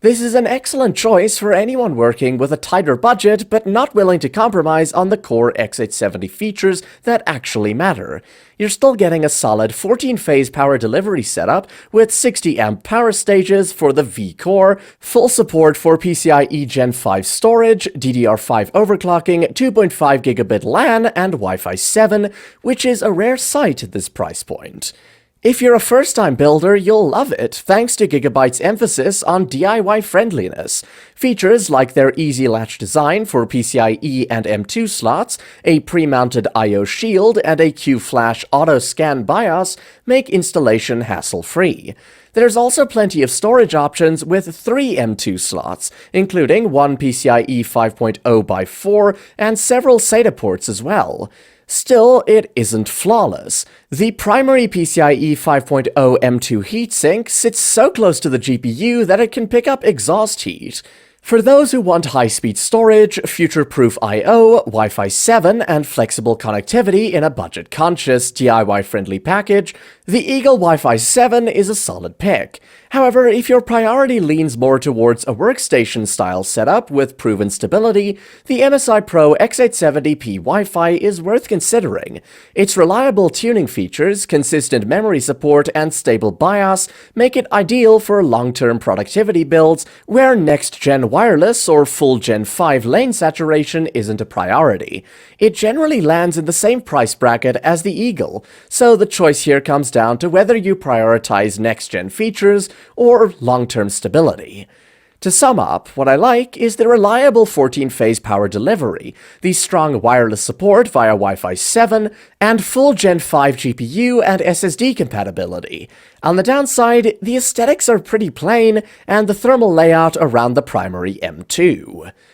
This is an excellent choice for anyone working with a tighter budget but not willing to compromise on the core x870 features that actually matter. You're still getting a solid 14-phase power delivery setup with 60-amp power stages for the V-core, full support for PCIe Gen 5 storage, DDR5 overclocking, 2.5 gigabit LAN, and Wi-Fi 7, which is a rare sight at this price point. If you're a first-time builder, you'll love it thanks to Gigabyte's emphasis on DIY friendliness. Features like their easy latch design for PCIe and M2 slots, a pre-mounted I/O shield, and a Q-Flash auto-scan BIOS make installation hassle-free. There's also plenty of storage options with 3 M2 slots, including one PCIe 5.0x4 and several SATA ports as well. Still, it isn't flawless. The primary PCIe 5.0 M2 heatsink sits so close to the GPU that it can pick up exhaust heat. For those who want high-speed storage, future-proof I/O, Wi-Fi 7, and flexible connectivity in a budget-conscious, DIY-friendly package, the Eagle Wi-Fi7 is a solid pick. However, if your priority leans more towards a workstation-style setup with proven stability, the MSI Pro X870p Wi-Fi is worth considering. Its reliable tuning features, consistent memory support, and stable BIOS make it ideal for long-term productivity builds where next-gen wireless or full Gen 5 lane saturation isn't a priority. It generally lands in the same price bracket as the Eagle, so the choice here comes down to whether you prioritize next-gen features or long-term stability. To sum up, what I like is the reliable 14-phase power delivery, the strong wireless support via Wi-Fi 7, and full Gen 5 GPU and SSD compatibility. On the downside, the aesthetics are pretty plain, and the thermal layout around the primary M2.